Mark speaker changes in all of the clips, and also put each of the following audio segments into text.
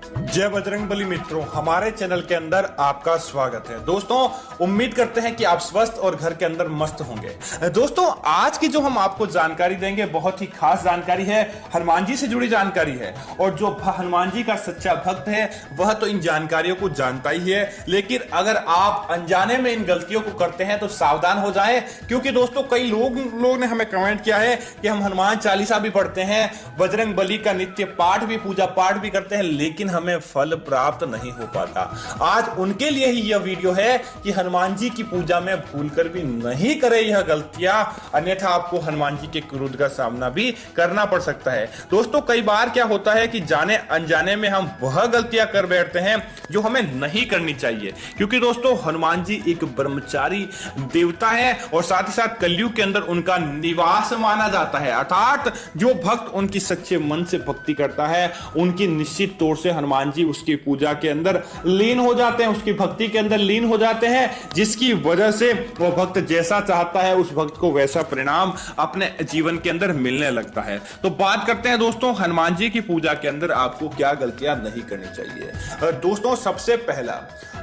Speaker 1: जय बजरंगबली मित्रों, हमारे चैनल के अंदर आपका स्वागत है। दोस्तों, उम्मीद करते हैं कि आप स्वस्थ और घर के अंदर मस्त होंगे। दोस्तों, आज की जो हम आपको जानकारी देंगे बहुत ही खास जानकारी है, हनुमान जी से जुड़ी जानकारी है। और जो हनुमान जी का सच्चा भक्त है वह तो इन जानकारियों को जानता ही है, लेकिन अगर आप अनजाने में इन गलतियों को करते हैं तो सावधान हो जाएं। क्योंकि दोस्तों, कई लोग ने हमें कमेंट किया है कि हम हनुमान चालीसा भी पढ़ते हैं, बजरंगबली का नित्य पाठ भी, पूजा पाठ भी करते हैं, लेकिन हमें फल प्राप्त नहीं हो पाता। आज उनके लिए ही यह वीडियो है कि हनुमान जी की पूजा में भूलकर भी नहीं करें यह गलतियां, अन्यथा आपको हनुमान जी के क्रोध का सामना भी करना पड़ सकता है। दोस्तों, कई बार क्या होता है कि जाने अनजाने में हम वह गलतियां कर बैठते हैं जो हमें नहीं करनी चाहिए। क्योंकि दोस्तों, हनुमान जी एक ब्रह्मचारी देवता है और साथ ही साथ कलयुग के अंदर उनका निवास माना जाता है। अर्थात जो भक्त उनकी सच्चे मन से भक्ति करता है, उनकी निश्चित तौर से हनुमान जी उसकी पूजा के अंदर लीन हो जाते हैं, उसकी भक्ति के अंदर लीन हो जाते हैं, जिसकी वजह से वो भक्त जैसा चाहता है उस भक्त को वैसा परिणाम अपने जीवन के अंदर मिलने लगता है। तो बात करते हैं दोस्तों, हनुमान जी की पूजा के अंदर आपको क्या गलतियां नहीं करनी चाहिए। दोस्तों, सबसे पहला,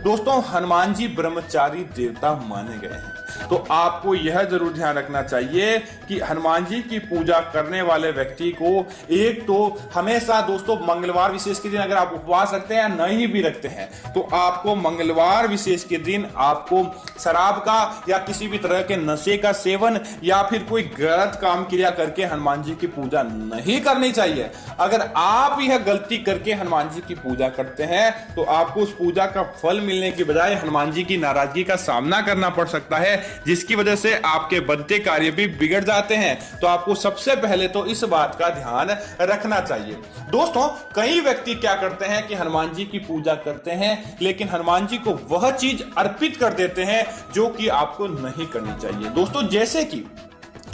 Speaker 1: दोस्तों, हनुमान जी ब्रह्मचारी देवता माने गए हैं, तो आपको यह जरूर ध्यान रखना चाहिए कि हनुमान जी की पूजा करने वाले व्यक्ति को एक तो हमेशा, दोस्तों, मंगलवार विशेष के दिन अगर आप उपवास रखते हैं या नहीं भी रखते हैं तो आपको मंगलवार विशेष के दिन आपको शराब का या किसी भी तरह के नशे का सेवन या फिर कोई गलत काम क्रिया करके हनुमान जी की पूजा नहीं करनी चाहिए। अगर आप यह गलती करके हनुमान जी की पूजा करते हैं तो आपको उस पूजा का फल मिलने की बजाय हनुमान जी की नाराजगी का सामना करना पड़ सकता है, जिसकी वजह से आपके बनते कार्य भी बिगड़ जाते हैं। तो आपको सबसे पहले तो इस बात का ध्यान रखना चाहिए। दोस्तों, कई व्यक्ति क्या करते हैं कि हनुमान जी की पूजा करते हैं लेकिन हनुमान जी को वह चीज अर्पित कर देते हैं जो कि आपको नहीं करनी चाहिए। दोस्तों, जैसे कि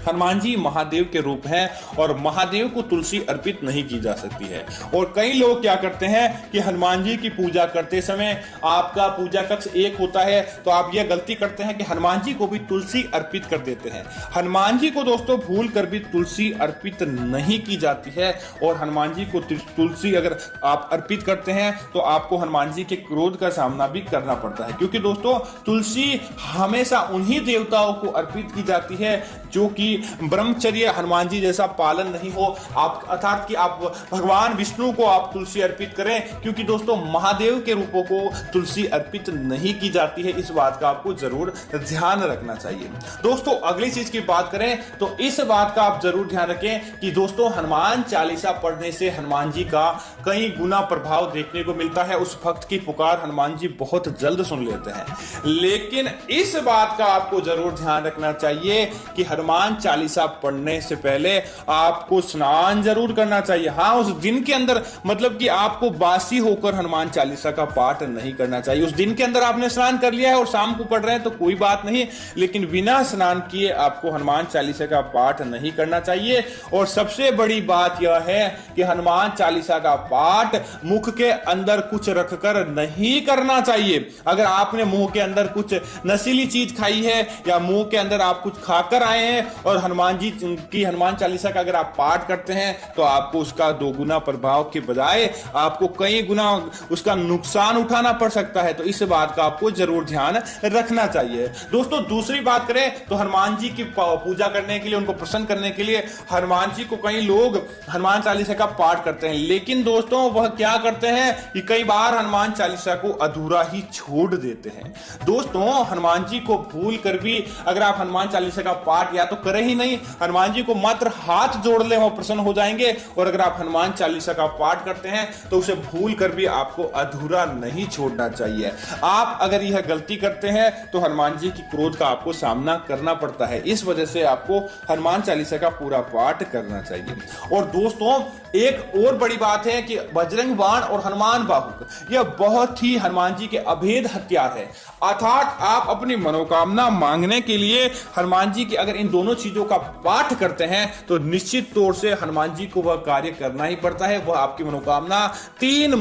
Speaker 1: हनुमान जी महादेव के रूप हैं और महादेव को तुलसी अर्पित नहीं की जा सकती है। और कई लोग क्या करते हैं कि हनुमान जी की पूजा करते समय आपका पूजा कक्ष एक होता है तो आप यह गलती करते हैं कि हनुमान जी को भी तुलसी अर्पित कर देते हैं। हनुमान जी को दोस्तों भूल कर भी तुलसी अर्पित नहीं की जाती है, और हनुमान जी को तुलसी अगर आप अर्पित करते हैं तो आपको हनुमान जी के क्रोध का सामना भी करना पड़ता है। क्योंकि दोस्तों, तुलसी हमेशा उन्हीं देवताओं को अर्पित की जाती है जो कि ब्रह्मचर्य हनुमान जी जैसा पालन नहीं हो, आप अर्थात कि आप भगवान विष्णु को आप तुलसी अर्पित करें। क्योंकि दोस्तों, महादेव के रूपों को तुलसी अर्पित नहीं की जाती है, इस बात का आपको जरूर ध्यान रखना चाहिए। दोस्तों, अगली चीज की बात करें तो इस बात का आप जरूर ध्यान रखें कि दोस्तों, हनुमान चालीसा पढ़ने से हनुमान जी का कई गुना प्रभाव देखने को मिलता है। उस भक्त की पुकार हनुमान जी बहुत जल्द सुन लेते हैं। लेकिन इस बात का आपको जरूर ध्यान रखना चाहिए कि हनुमान चालीसा पढ़ने से पहले आपको स्नान जरूर करना चाहिए। हाँ, उस दिन के अंदर, मतलब कि आपको बासी होकर हनुमान चालीसा का पाठ नहीं करना चाहिए। उस दिन के अंदर आपने स्नान कर लिया है और शाम को पढ़ रहे हैं तो कोई बात नहीं, लेकिन बिना स्नान किए आपको हनुमान चालीसा का पाठ नहीं करना चाहिए। और सबसे बड़ी बात यह है कि हनुमान चालीसा का पाठ मुख के अंदर कुछ रखकर नहीं करना चाहिए। अगर आपने मुंह के अंदर कुछ नशीली चीज खाई है या मुंह के अंदर आप कुछ खाकर आए हैं और हनुमान जी की हनुमान चालीसा का अगर आप पाठ करते हैं तो आपको उसका दोगुना प्रभाव के बजाय आपको कई गुना उसका नुकसान उठाना पड़ सकता है। तो इस बात का आपको जरूर ध्यान रखना चाहिए। दोस्तों, दूसरी बात करें तो हनुमान जी की पूजा करने के लिए, उनको प्रसन्न करने के लिए हनुमान जी को कई लोग हनुमान चालीसा का पाठ करते हैं, लेकिन दोस्तों वह क्या करते हैं कि कई बार हनुमान चालीसा को अधूरा ही छोड़ देते हैं। दोस्तों, हनुमान जी को भूल कर भी अगर आप हनुमान चालीसा का पाठ या तो करें ही नहीं, हनुमान जी को मात्र हाथ जोड़ ले, वो प्रसन्न हो जाएंगे। और अगर आप हनुमान चालीसा का पाठ करते हैं तो उसे भूल कर भी आपको अधूरा नहीं छोड़ना चाहिए। आप अगर यह गलती करते हैं तो हनुमान जी की क्रोध का आपको सामना करना पड़ता है। इस वजह से आपको हनुमान चालीसा का पूरा पाठ करना चाहिए। और दोस्तों, एक और बड़ी बात है कि बजरंग बाण और हनुमान बाहुक यह बहुत ही हनुमान जी के अभेद हथियार है। अर्थात आप अपनी मनोकामना मांगने के लिए हनुमान जी की अगर इन दोनों चीजों चीजों का पाठ करते हैं तो निश्चित तौर से हनुमान जी को वह कार्य करना ही पड़ता है। वह आपकी मनोकामना 3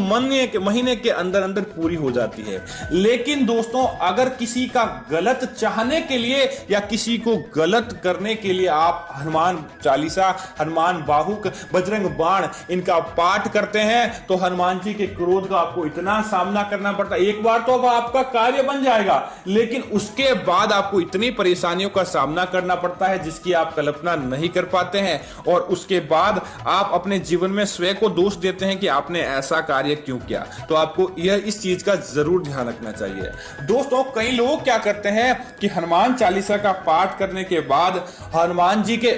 Speaker 1: महीने के अंदर अंदर पूरी हो जाती है। लेकिन दोस्तों, अगर किसी का गलत चाहने के लिए या किसी को गलत करने के लिए आप हनुमान चालीसा, हनुमान बाहुक, बजरंग बाण इनका पाठ करते हैं तो हनुमान जी के क्रोध का आपको इतना सामना करना पड़ता है। एक बार तो अब आपका कार्य बन जाएगा, लेकिन उसके बाद आपको इतनी परेशानियों का सामना करना पड़ता है जिसकी आप कल्पना नहीं कर पाते हैं। और उसके बाद आप अपने जीवन में स्वयं को दोष देते हैं कि आपने ऐसा कार्य क्यों किया। तो आपको यह इस चीज का जरूर ध्यान रखना चाहिए। दोस्तों, कई लोग क्या करते हैं कि हनुमान चालीसा का पाठ करने के बाद हनुमान जी के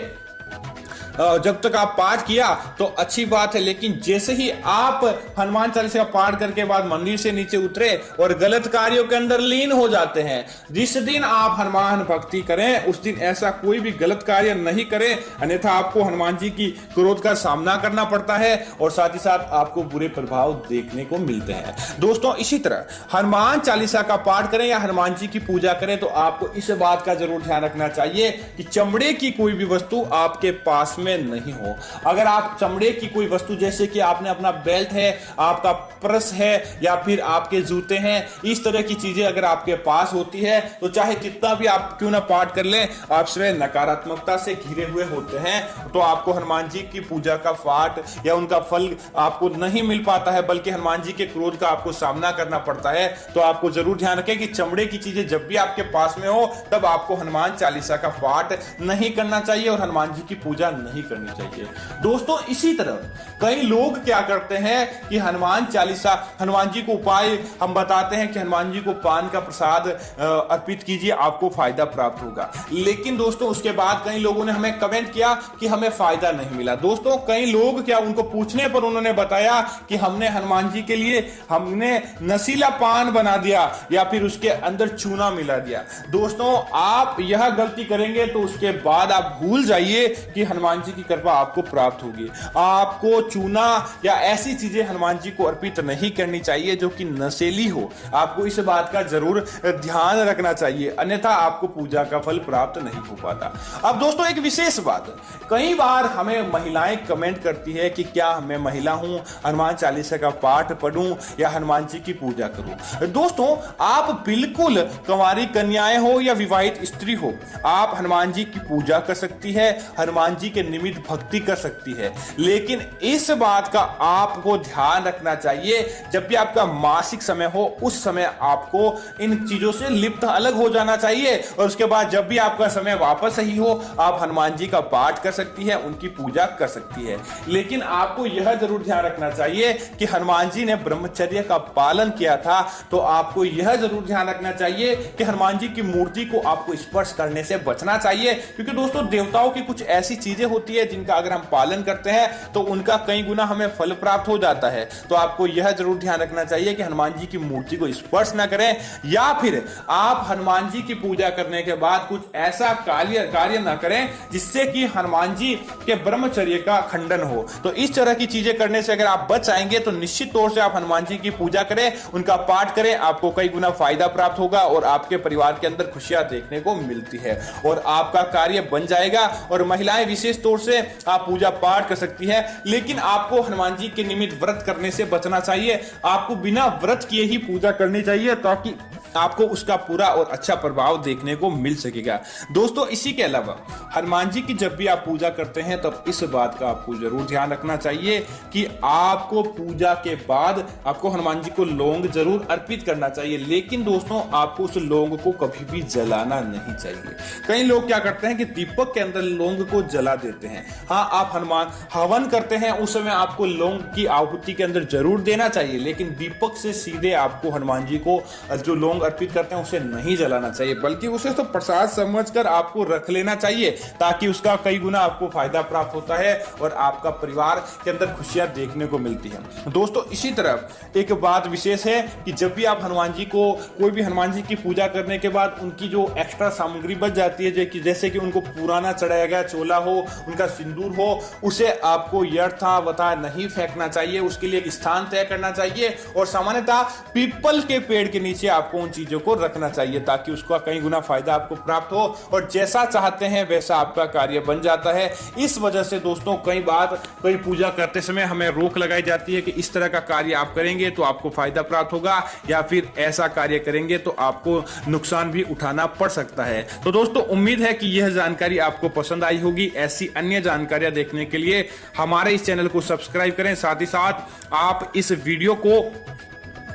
Speaker 1: जब तक आप पाठ किया तो अच्छी बात है, लेकिन जैसे ही आप हनुमान चालीसा का पाठ करके बाद मंदिर से नीचे उतरे और गलत कार्यों के अंदर लीन हो जाते हैं। जिस दिन आप हनुमान भक्ति करें उस दिन ऐसा कोई भी गलत कार्य नहीं करें, अन्यथा आपको हनुमान जी की क्रोध का सामना करना पड़ता है और साथ ही साथ आपको बुरे प्रभाव देखने को मिलते हैं। दोस्तों, इसी तरह हनुमान चालीसा का पाठ करें या हनुमान जी की पूजा करें तो आपको इस बात का जरूर ध्यान रखना चाहिए कि चमड़े की कोई भी वस्तु आपके पास में नहीं हो। अगर आप चमड़े की कोई वस्तु, जैसे कि आपने अपना बेल्ट है, आपका पर्स है या फिर आपके जूते हैं, इस तरह की चीजें अगर आपके पास होती है तो चाहे कितना भी आप क्यों ना पाठ कर लें, आप स्वयं नकारात्मकता से घिरे हुए होते हैं तो आपको हनुमान जी की पूजा का पाठ या उनका फल आपको नहीं मिल पाता है, बल्कि हनुमान जी के क्रोध का आपको सामना करना पड़ता है। तो आपको जरूर ध्यान रखें कि चमड़े की चीजें जब भी आपके पास में हो तब आपको हनुमान चालीसा का पाठ नहीं करना चाहिए और हनुमान जी की पूजा नहीं करनी चाहिए। दोस्तों, इसी तरह कई लोग क्या करते हैं कि हनुमान चालीसा, हनुमान जी को उपाय हम बताते हैं कि हनुमान जी को पान का प्रसाद अर्पित कीजिए, आपको फायदा प्राप्त होगा। लेकिन दोस्तों, उसके बाद कई लोगों ने हमें कमेंट किया कि हमें फायदा नहीं मिला। दोस्तों, कई लोग क्या, उनको पूछने पर उन्होंने बताया कि हमने हनुमान जी के लिए हमने नशीला पान बना दिया या फिर उसके अंदर चूना मिला दिया। दोस्तों, आप यह गलती करेंगे तो उसके बाद आप भूल जाइए कि हनुमान जी की कृपा आपको प्राप्त होगी। आपको चूना या ऐसी चीजें हनुमान जी को अर्पित नहीं करनी चाहिए जो कि नशीली हो। आपको इस बात का जरूर ध्यान रखना चाहिए, अन्यथा आपको पूजा का फल प्राप्त नहीं हो पाता। अब दोस्तों, एक विशेष बात, कई बार हमें महिलाएं कमेंट करती है कि क्या मैं महिला हूं, हनुमान चालीसा का पाठ पढ़ूं या हनुमान जी की पूजा करूं। दोस्तों, आप बिल्कुल कुंवारी कन्याएं हो या विवाहित स्त्री हो, आप हनुमान जी की पूजा कर सकती है, हनुमान जी के निमित्त भक्ति कर सकती है। लेकिन इस बात का आपको ध्यान रखना चाहिए, जब भी आपका मासिक समय हो उस समय आपको इन चीजों से लिप्त अलग हो जाना चाहिए और उसके बाद जब भी आपका समय वापस सही हो आप हनुमान जी का पाठ कर सकती है, उनकी पूजा कर सकती है। लेकिन आपको यह जरूर ध्यान रखना चाहिए कि हनुमान जी ने ब्रह्मचर्य का पालन किया था, तो आपको यह जरूर ध्यान रखना चाहिए कि हनुमान जी की मूर्ति को आपको स्पर्श करने से बचना चाहिए, क्योंकि दोस्तों, देवताओं की कुछ ऐसी चीजें होती है जिनका अगर हम पालन करते हैं तो उनका कई गुना हमें फल प्राप्त हो जाता है। तो आपको यह जरूर ध्यान रखना चाहिए कि हनुमान जी की मूर्ति को स्पर्श ना करें या फिर आप हनुमान जी की पूजा करने के बाद कुछ ऐसा कार्य ना करें जिससे कि हनुमान जी के ब्रह्मचर्य का खंडन हो। तो इस तरह की चीजें करने से अगर आप बच जाएंगे तो निश्चित तौर से आप हनुमान जी की पूजा करें, उनका पाठ करें, आपको कई गुना फायदा प्राप्त होगा और आपके परिवार के अंदर खुशियां देखने को मिलती है और आपका कार्य बन जाएगा। और महिलाएं विशेष तौर से आप पूजा पाठ कर सकती है, लेकिन आपको हनुमान जी के निमित्त व्रत करने से बचना चाहिए। आपको बिना व्रत किए ही पूजा करनी चाहिए ताकि आपको उसका पूरा और अच्छा प्रभाव देखने को मिल सकेगा। दोस्तों, इसी के अलावा हनुमान जी की जब भी आप पूजा करते हैं तब इस बात का आपको जरूर ध्यान रखना चाहिए कि आपको पूजा के बाद आपको हनुमान जी को लौंग जरूर अर्पित करना चाहिए, लेकिन दोस्तों आपको उस लौंग को कभी भी जलाना नहीं चाहिए। कई लोग क्या करते हैं कि दीपक के अंदर लौंग को जला देते हैं। हाँ, आप हनुमान हवन करते हैं उस समय आपको लौंग की आहुति के अंदर जरूर देना चाहिए, लेकिन दीपक से सीधे आपको हनुमान जी को जो लौंग अर्पित करते हैं उसे नहीं जलाना चाहिए, बल्कि उसे तो प्रसाद समझकर आपको रख लेना चाहिए ताकि उसका कई गुना आपको फायदा प्राप्त होता है और आपका परिवार के अंदर खुशियां देखने को मिलती है। दोस्तों, इसी तरह एक बात विशेष है कि जब भी आप हनुमान जी को, कोई भी हनुमान जी की पूजा करने के बाद उनकी जो एक्स्ट्रा सामग्री बच जाती है, जैसे कि उनको पुराना चढ़ाया गया चोला हो, उनका सिंदूर हो, उसे आपको यथावत नहीं फेंकना चाहिए। उसके लिए एक स्थान तय करना चाहिए और सामान्यतः पीपल के पेड़ के नीचे आपको चीजों को रखना चाहिए ताकि उसका कई गुना फायदा आपको प्राप्त हो और जैसा चाहते हैं वैसा आपका कार्य बन जाता है। इस वजह से दोस्तों कई बार कोई पूजा करते समय हमें रोक लगाई जाती है कि इस तरह का कार्य आप करेंगे तो आपको फायदा प्राप्त होगा या फिर ऐसा कार्य करेंगे तो आपको नुकसान भी उठाना पड़ सकता है। तो दोस्तों उम्मीद है कि यह जानकारी आपको पसंद आई होगी। ऐसी अन्य जानकारियां देखने के लिए हमारे इस चैनल को सब्सक्राइब करें, साथ ही साथ आप इस वीडियो को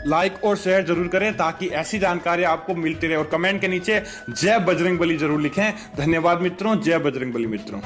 Speaker 1: लाइक और शेयर जरूर करें ताकि ऐसी जानकारी आपको मिलती रहे और कमेंट के नीचे जय बजरंगबली जरूर लिखें। धन्यवाद मित्रों, जय बजरंगबली मित्रों।